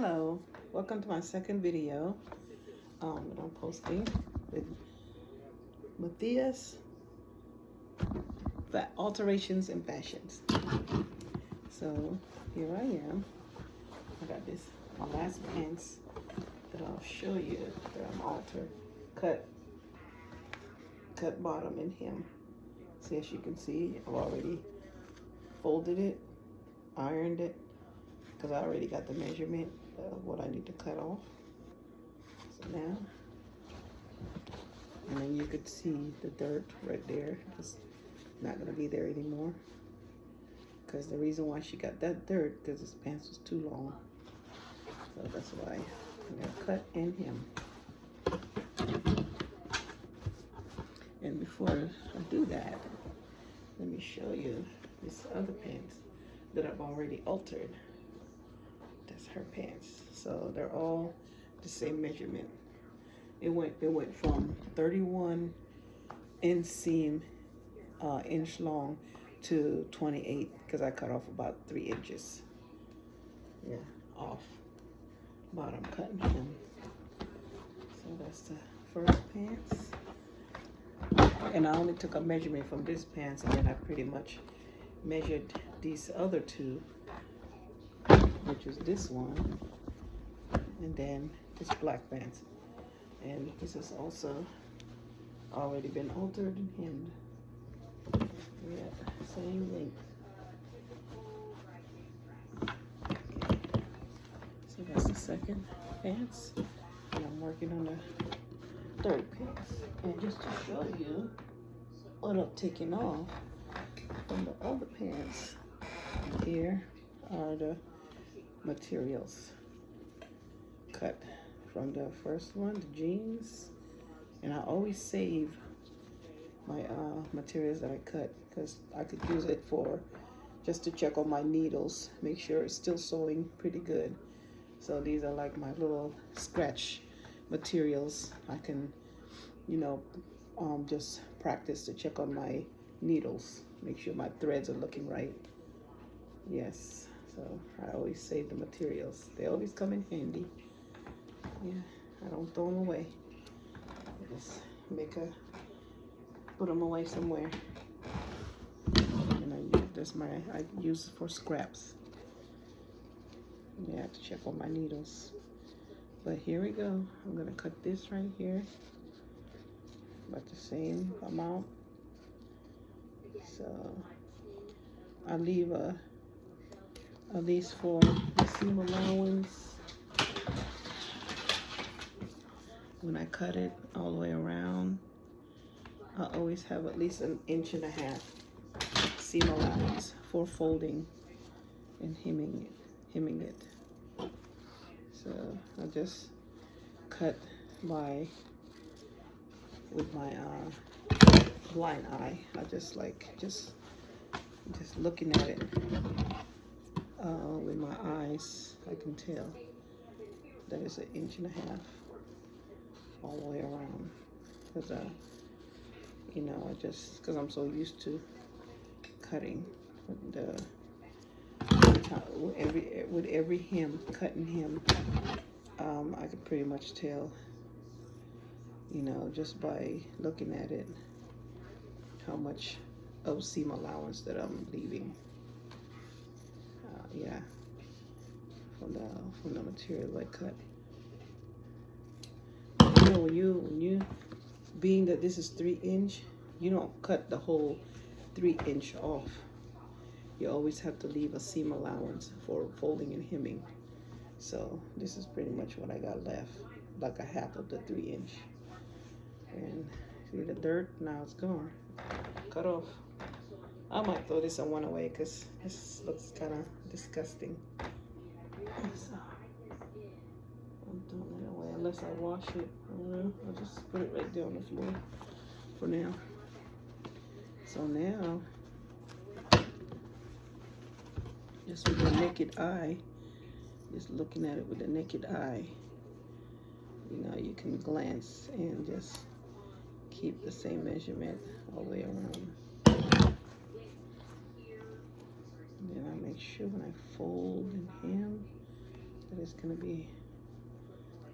Hello, welcome to my second video that I'm posting with Matthias Alterations and Fashions. So here I am. I got my last pants that I'll show you that I'm altered, cut bottom in hem. See, as you can see, I've already folded it, ironed it, because I already got the measurement of what I need to cut off. So now, and then you could see the dirt right there. It's not gonna be there anymore. Because the reason why she got that dirt, because this pants was too long. So that's why I'm gonna cut in hem. And before I do that, let me show you this other pants that I've already altered. That's her pants. So they're all the same measurement. It went from 31 inseam inch long to 28 because I cut off about 3 inches. Yeah, off bottom cutting hem. So that's the first pants. And I only took a measurement from this pants, and then I pretty much measured these other two, which is this one, and then this black pants. And this is also already been altered and hemmed. Yeah, same length. Okay. So that's the second pants. And I'm working on the third pants. And just to show you what I'm taking off from the other pants, here are the materials cut from the first one, the jeans. And I always save my materials that I cut because I could use it for just to check on my needles, make sure it's still sewing pretty good. So these are like my little scratch materials. I can, just practice to check on my needles, make sure my threads are looking right. Yes, so I always save the materials. They always come in handy. Yeah, I don't throw them away. I just put them away somewhere. And I use it for scraps. Yeah, to check on my needles. But here we go. I'm gonna cut this right here, about the same amount. So I leave at least for the seam allowance. When I cut it all the way around, I always have at least 1.5 inches seam allowance for folding and hemming it. So I just cut with my blind eye. I just looking at it with my eyes, I can tell that it's 1.5 inches all the way around. Because because I'm so used to cutting with every hem, cutting hem, I could pretty much tell, just by looking at it, how much of seam allowance that I'm leaving. Yeah, from the material I cut. When you being that this is 3 inch, you don't cut the whole 3 inch off. You always have to leave a seam allowance for folding and hemming. So this is pretty much what I got left, like a half of the 3 inch. And see the dirt, now it's gone, cut off. I might throw this one away because this looks kind of disgusting. So I'm throwing it away unless I wash it. I don't know. I'll just put it right there on the floor for now. So now, just with the naked eye, just looking at it with the naked eye, you can glance and just keep the same measurement all the way around. Then I make sure when I fold and hem that it's gonna be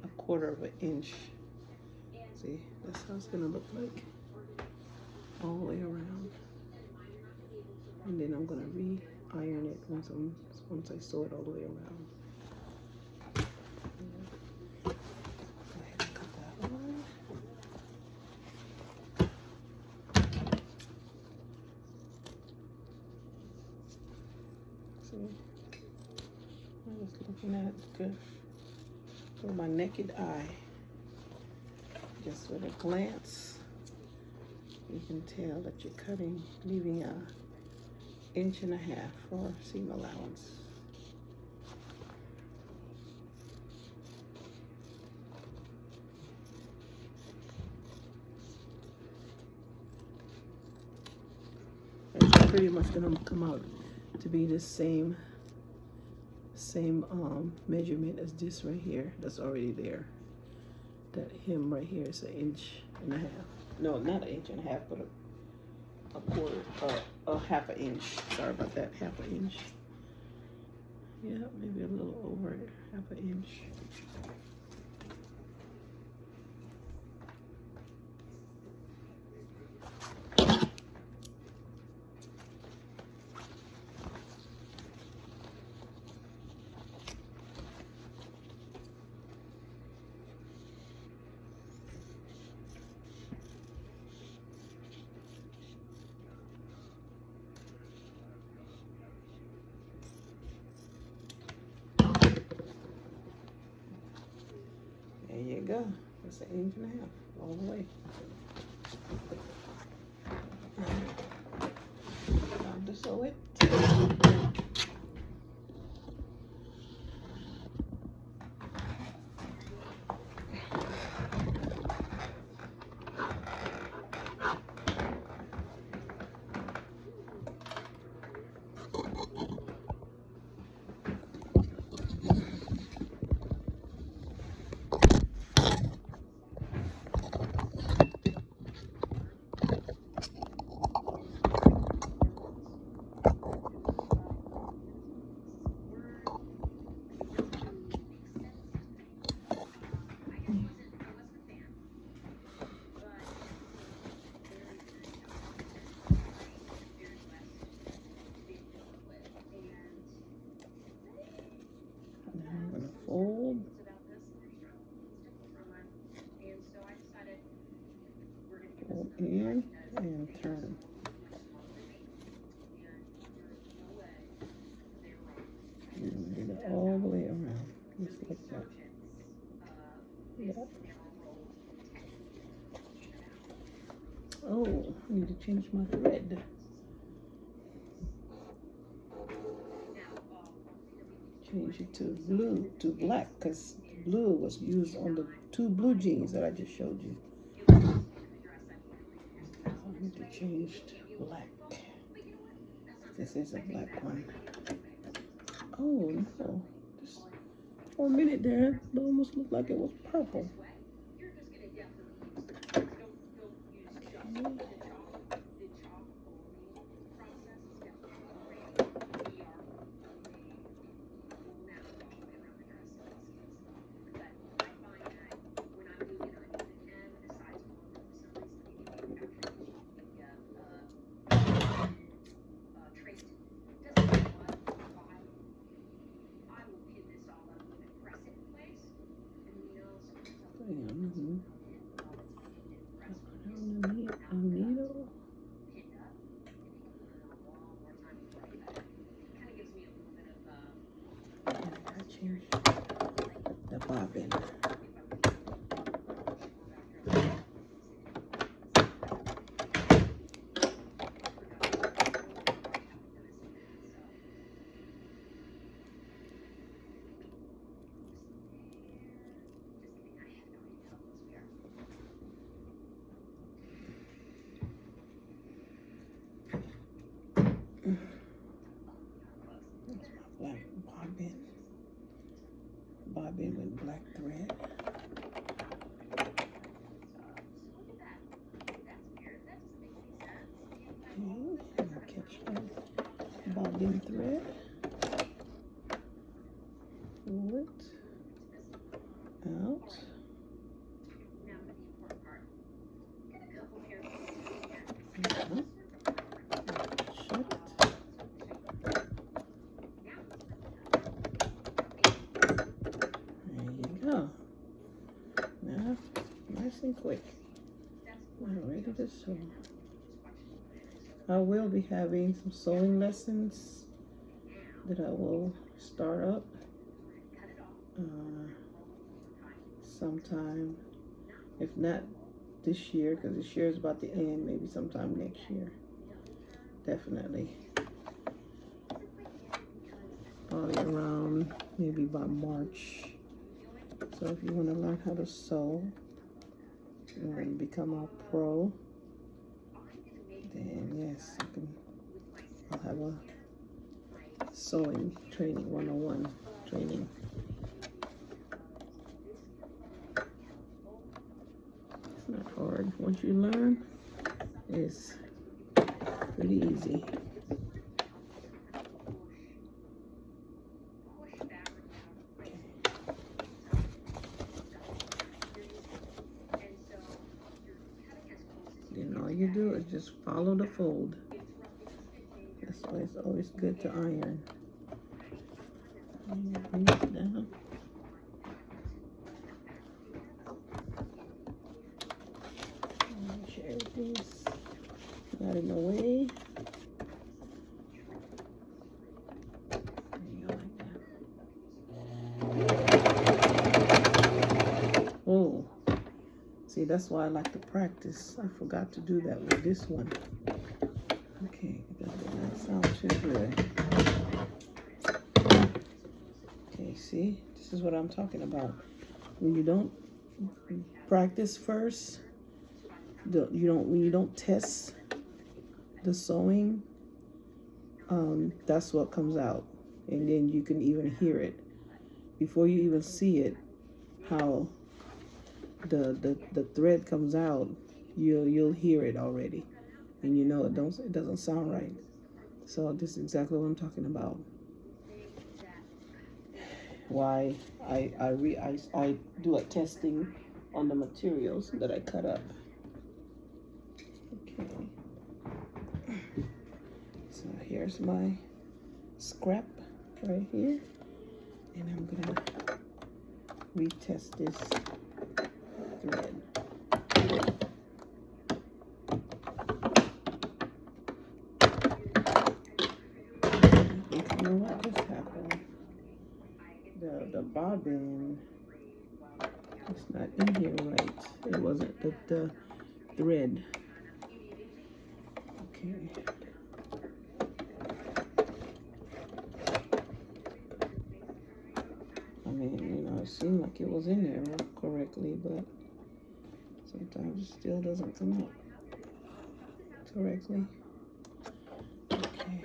a 1/4 of an inch. See, that's how it's gonna look like all the way around. And then I'm gonna re-iron it once I sew it all the way around. Go ahead and cut that one. See, I'm just looking at it with my naked eye. Just with a glance, you can tell that you're cutting, leaving a 1.5 inches for seam allowance. It's pretty much gonna come out to be the same measurement as this right here that's already there. That hem right here is 1.5 inches. No, not 1.5 inches, but a 1/4 inch. Sorry about that, 1/2 inch. Yeah, maybe a little over it, 1/2 inch. There you go. That's 1.5 inches all the way. Time to sew it. Fold. Fold in and turn. And get it all the way around, just like that. Yep. Oh, I need to change my thread. Change it to blue, to black, because blue was used on the 2 blue jeans that I just showed you. I need to change to black. This is a black one. Oh no, just for a minute there, it almost looked like it was purple. Okay. A needle. I changed the bobbin. Black bobbin with black thread. Okay, and I'll catch that bobbin thread. Pull it. Uh-huh. Shut it. There you go. Now, nice and quick. I'm ready to sew. I will be having some sewing lessons that I will start up sometime, if not this year, because this year is about to end, maybe sometime next year. Definitely. Probably around maybe by March. So if you want to learn how to sew and become a pro, then yes, I'll have a sewing training, 101 training. It's not hard. Once you learn, it's pretty easy. Then all you do is just follow the fold. That's why it's always good to iron. And bring it down. Make sure everything's not in the way. There you go, like that. Oh, see, that's why I like to practice. I forgot to do that with this one. Okay, that sounds too good. Okay, see, this is what I'm talking about. When you don't practice first, when you don't test the sewing, that's what comes out, and then you can even hear it before you even see it. How the thread comes out, you'll hear it already, and you know it doesn't sound right. So this is exactly what I'm talking about. Why I do a testing on the materials that I cut up. Okay. So here's my scrap right here, and I'm gonna retest this thread. You know what just happened? The bobbin is not in here right. It wasn't the thread. Okay. I mean, you know, it seemed like it was in there correctly, but sometimes it still doesn't come out correctly. Okay.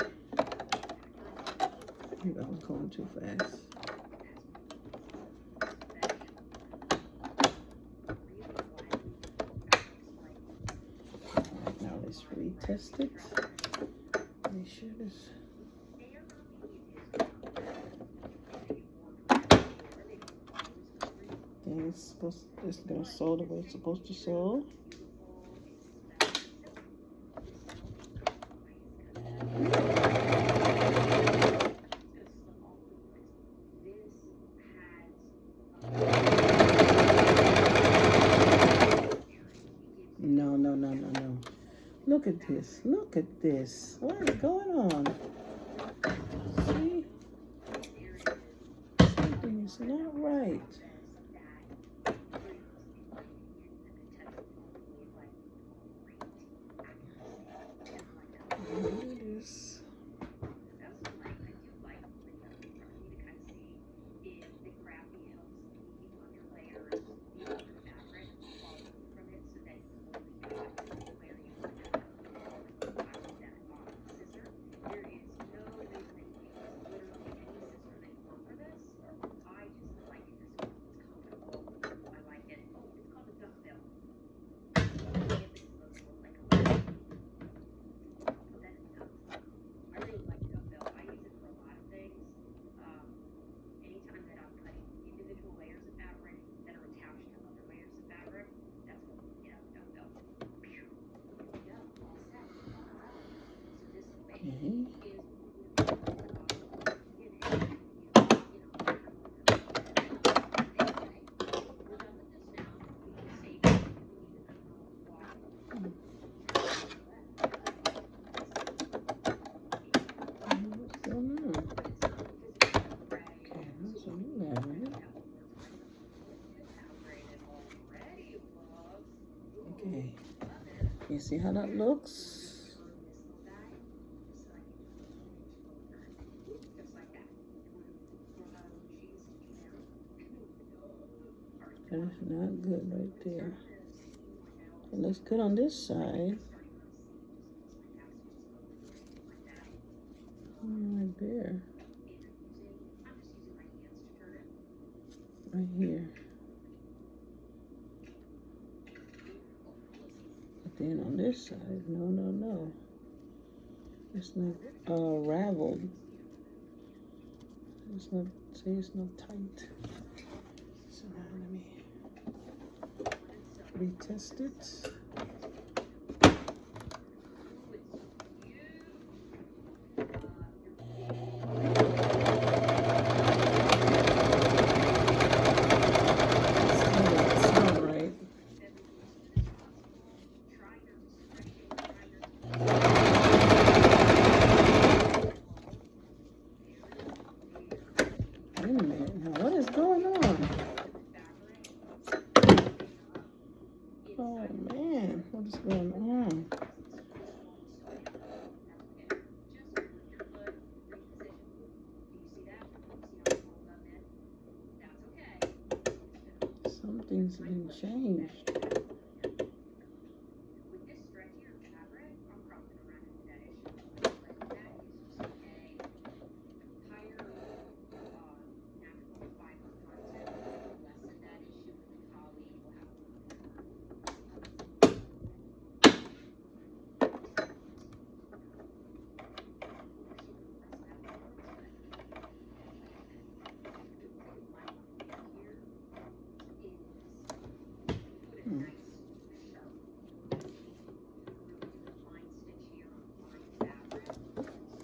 Maybe I was going too fast. Alright, now let's retest it. Make sure this. And it's gonna sew the way it's supposed to sew. No. Look at this. Look at this. What is going on? See? Something is not right. Look at this. Okay. You see how that looks? That is not good right there. It looks good on this side. Right there. Right here. But then on this side, no. It's not raveled. It's not, see, it's not tight. So now let me retest it. Something's been changed.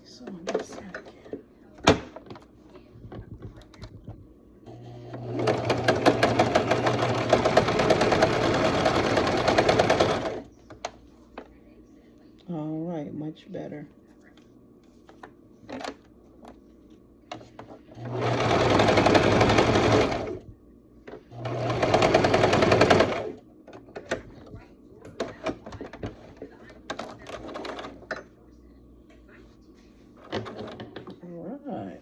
So on this side again. All right, much better. Alright.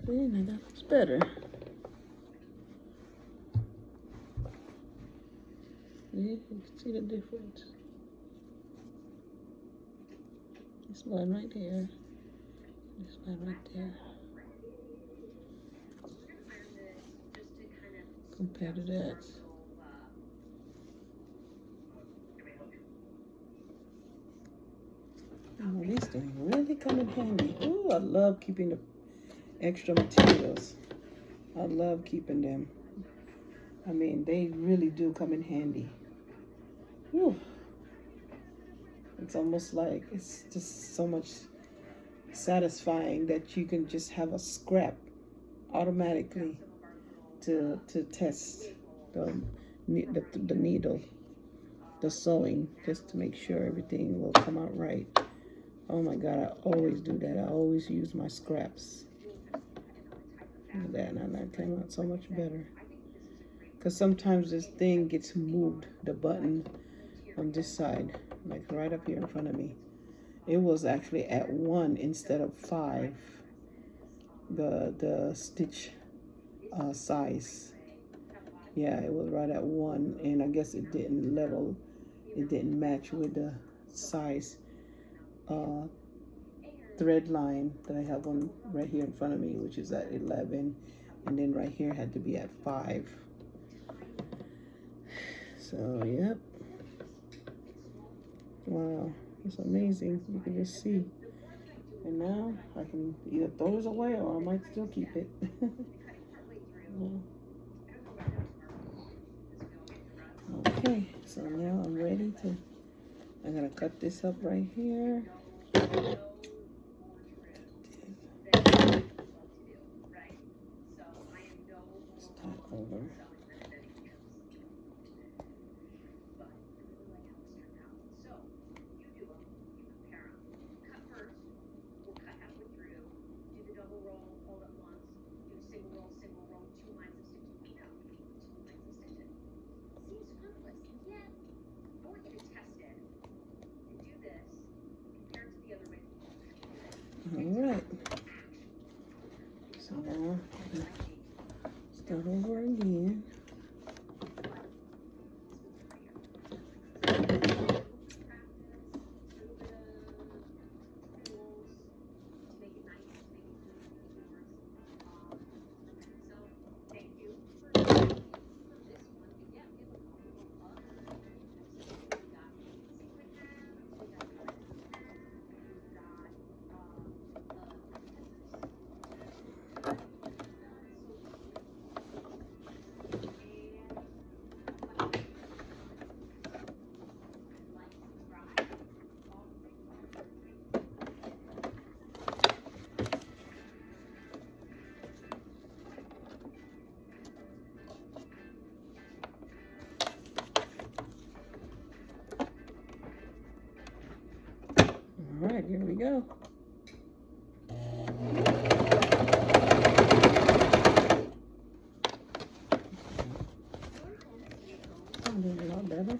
See, now that looks better. See, you can see the difference. This one right here. This one right there. Compared to that. Oh, these things really come in handy. Ooh, I love keeping the extra materials. I love keeping them. I mean, they really do come in handy. Whew. It's almost like it's just so much satisfying that you can just have a scrap automatically to test the needle, the sewing, just to make sure everything will come out right. Oh my God, I always do that. I always use my scraps. Look at that, and that came out so much better. Because sometimes this thing gets moved, the button on this side, like right up here in front of me. It was actually at 1 instead of 5, the stitch size. Yeah, it was right at 1, and I guess it didn't level, it didn't match with the size thread line that I have on right here in front of me, which is at 11, and then right here had to be at 5. So, yep. Wow, it's amazing. You can just see. And now I can either throw this away or I might still keep it. Yeah. Okay, so now I'm ready to, I'm gonna cut this up right here. Start over. over again. All right, here we go. I'm doing a lot better.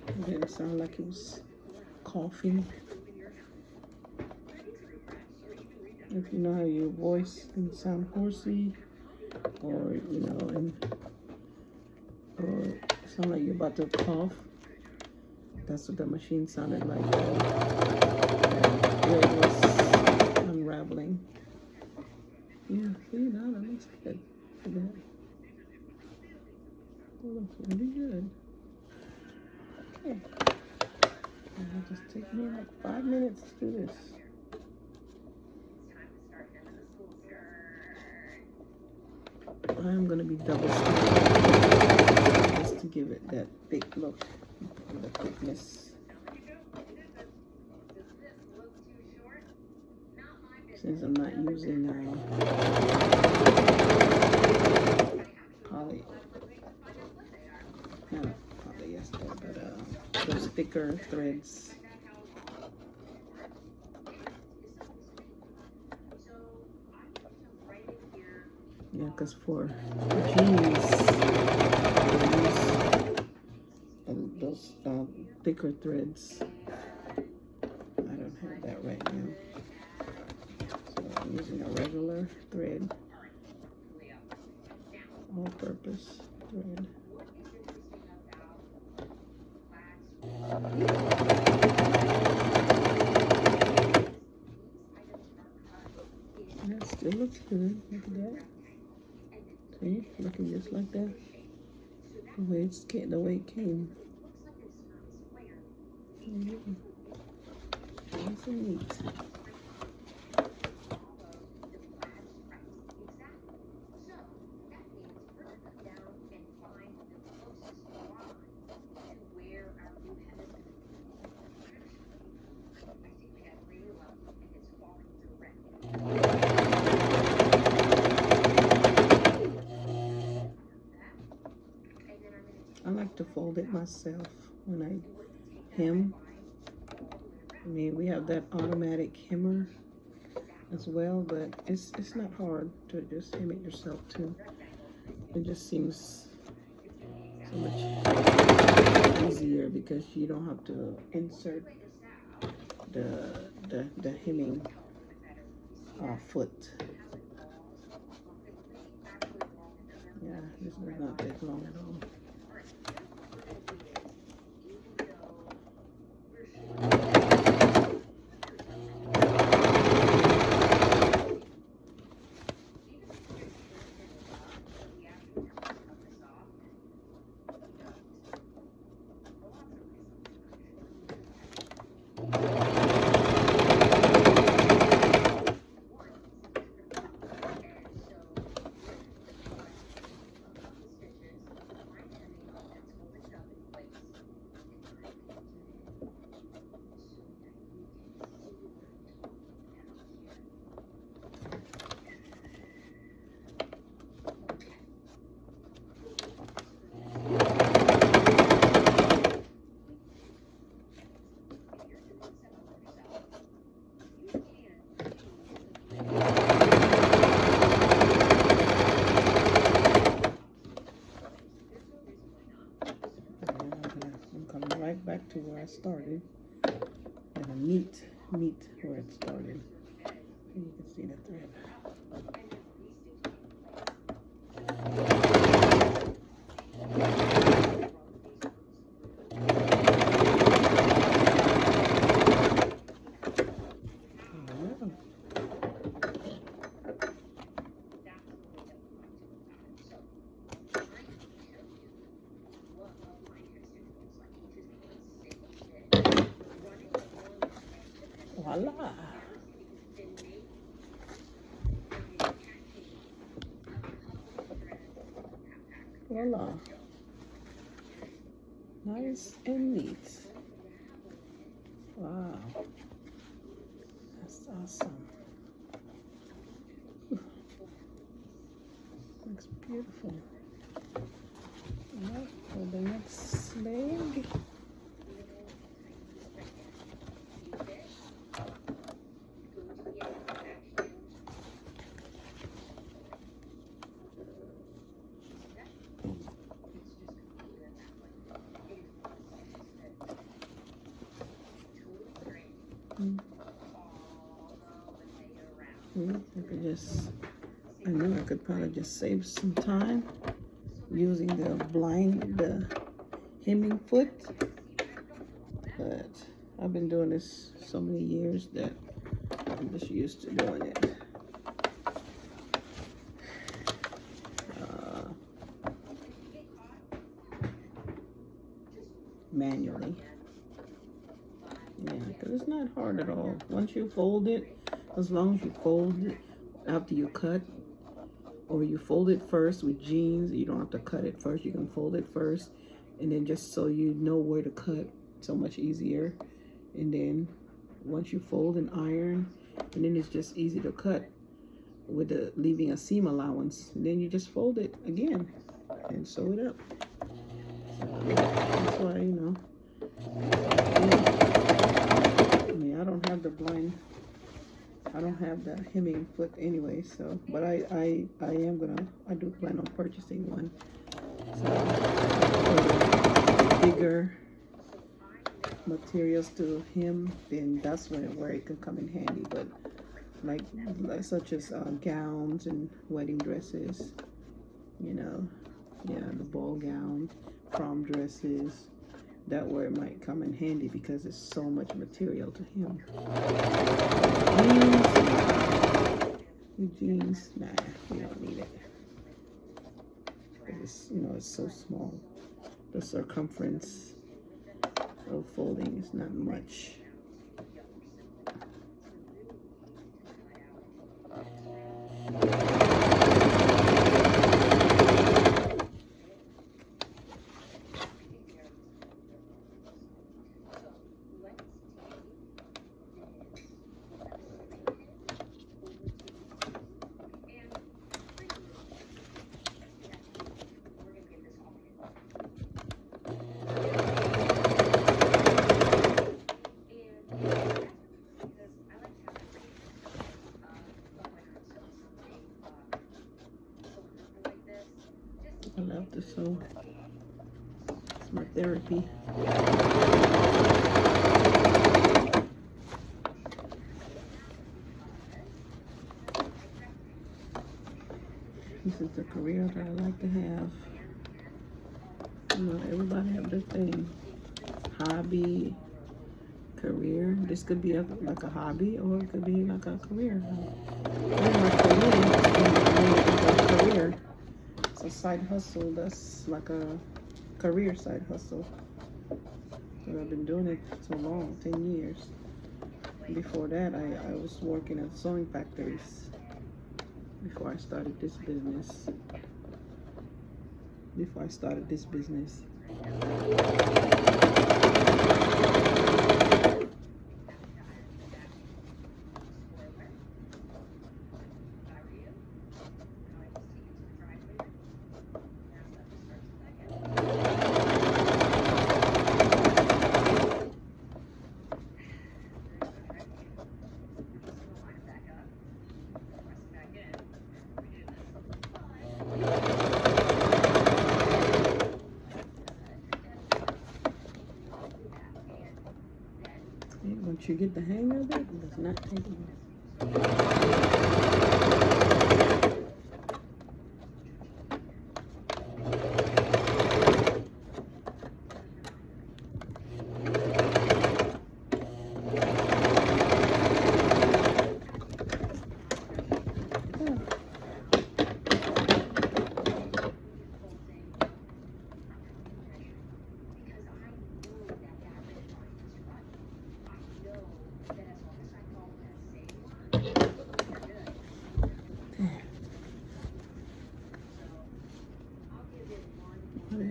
It didn't sound like he was coughing. If you know how your voice can sound horsey, or you know, or sound like you're about to cough, that's what the machine sounded like. It was unraveling. Yeah, see, now that looks good. Look at that. It looks really good. Okay. It'll just take me like 5 minutes to do this. I'm going to be double stitching just to give it that thick look, the thickness. Since I'm not using poly, not polyester, but those thicker threads. Yeah, because for jeans, those thicker threads. I don't have that right now. So I'm using a regular thread, all-purpose thread. That still looks good. Look at that. See, looking just like that. The way it came. Nice and neat. I like to fold it myself when I hem. I mean, we have that automatic hemmer as well, but it's not hard to just hem it yourself too. It just seems so much easier because you don't have to insert the hemming foot. Yeah, this does not take long at all. Back to where I started, and I meet where it started. And you can see the thread. Voila. Voila. Nice and neat. Wow. That's awesome. Looks beautiful. Now for the next leg. I knew I could probably just save some time using the hemming foot, but I've been doing this so many years that I'm just used to doing it. Manually. Yeah, because it's not hard at all. Once you fold it, as long as you fold it after you cut, or you fold it first with jeans, you don't have to cut it first. You can fold it first, and then just so you know where to cut, so much easier. And then once you fold and iron, and then it's just easy to cut with leaving a seam allowance. And then you just fold it again and sew it up. That's why, you know. I mean, I don't have the hemming foot anyway, so, but I do plan on purchasing one. So, bigger materials to hem, then that's where it can come in handy. But like such as gowns and wedding dresses, you know, yeah, the ball gown, prom dresses, that where it might come in handy because it's so much material to hem. Jeans, nah, you don't need it. It's, you know, it's so small. The circumference of folding is not much. I love to sew. It's my therapy. This is the career that I like to have. You know, everybody have their thing. Hobby, career. This could be like a hobby, or it could be like a career. My career. It's a side hustle. That's like a career side hustle. But I've been doing it so long, 10 years. Before that, I was working at sewing factories before I started this business. Once you get the hang of it, it does not take long.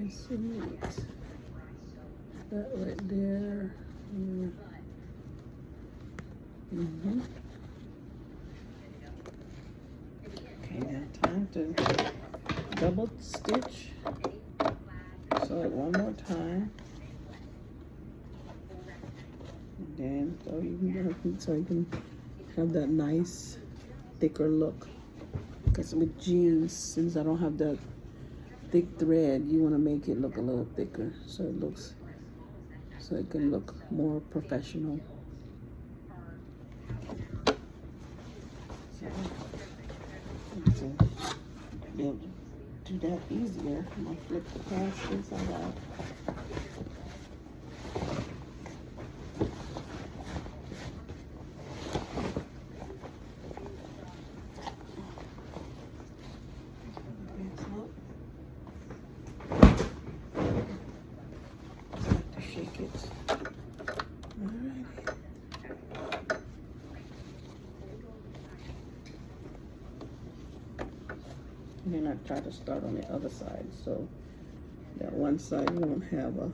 Nice and neat. That right there. Yeah. Okay, now time to double stitch. Sew it one more time. And then so you can have that nice thicker look. Because with jeans, since I don't have that thick thread, you want to make it look a little thicker so it can look more professional. So to be able to do that easier, I'm gonna flip the pants inside out. And then I try to start on the other side so that one side won't have a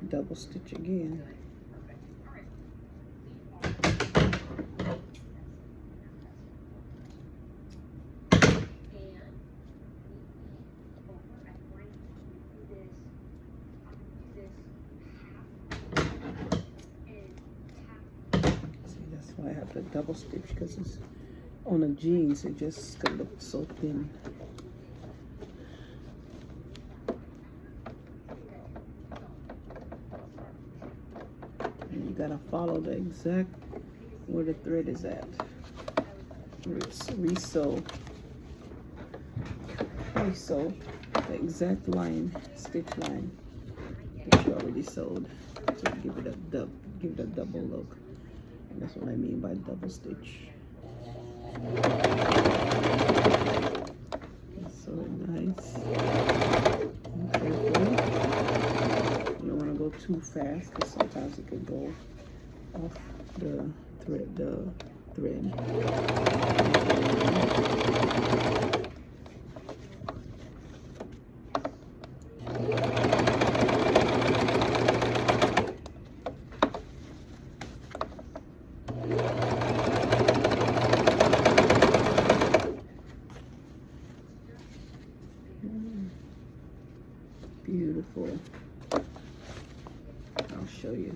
double stitch again. See, that's why I have to double stitch, because it's on the jeans, it just could look so thin. And you gotta follow the exact where the thread is at. Resew the exact line, stitch line that you already sewed, to give it a double look. And that's what I mean by double stitch. So nice and careful. You don't want to go too fast, because sometimes it could go off the thread. Beautiful. I'll show you.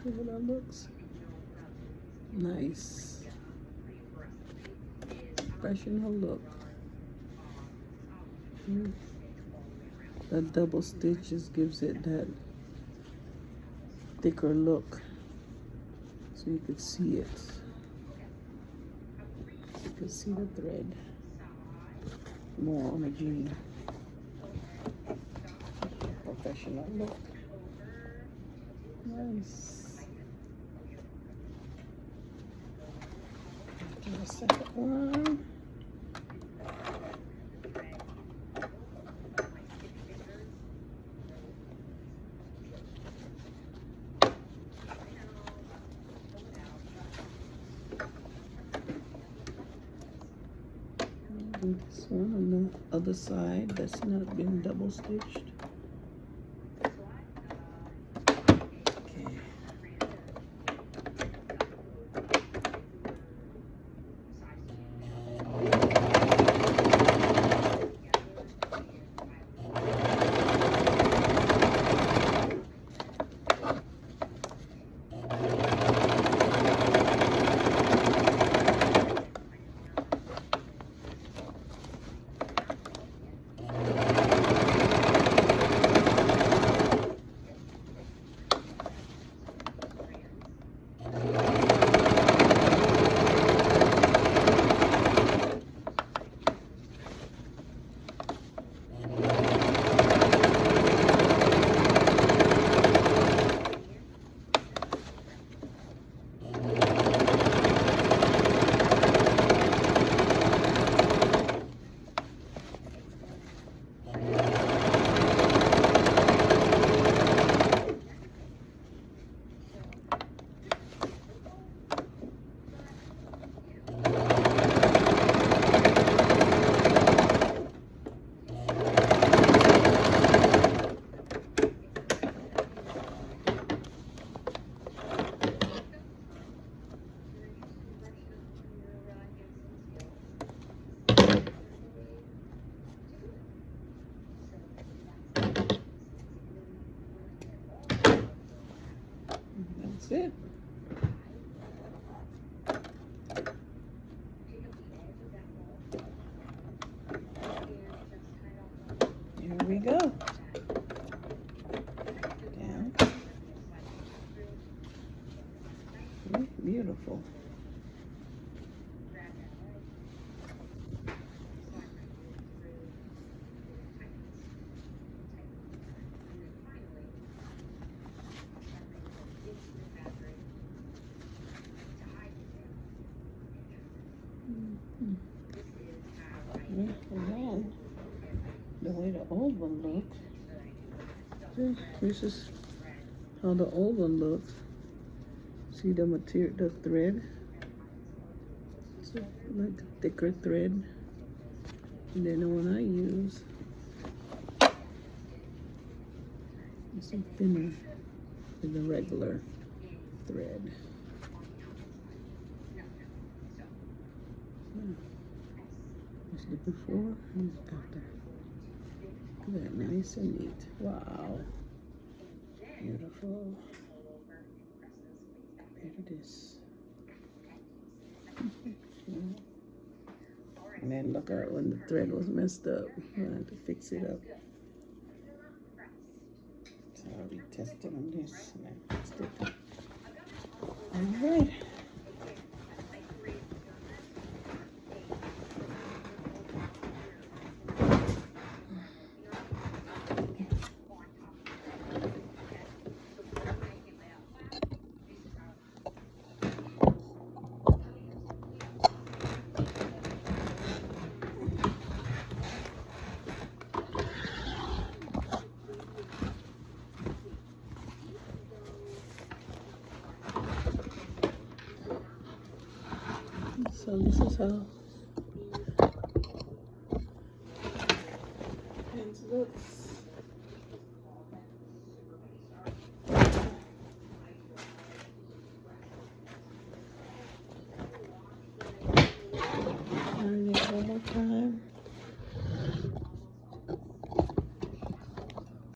See how that looks? Nice. Professional look. That double stitch just gives it that thicker look, so you could see it. You could see the thread more on a jean. Professional look. Nice. Do the second one. this one on the other side that's not been double stitched. Okay. That's it. Here we go. Down. Beautiful. Again, the way the old one looked. This is how the old one looked. See the material, the thread. So like a thicker thread. And then the one I use is a thinner than the regular thread. That's the before and after. Look at that, nice and neat. Wow. Beautiful. Compared to this. And then look at when the thread was messed up. I had to fix it up. So I'll be testing on this and I fixed it. Alright. So this is how pants looks. Iron it one more time.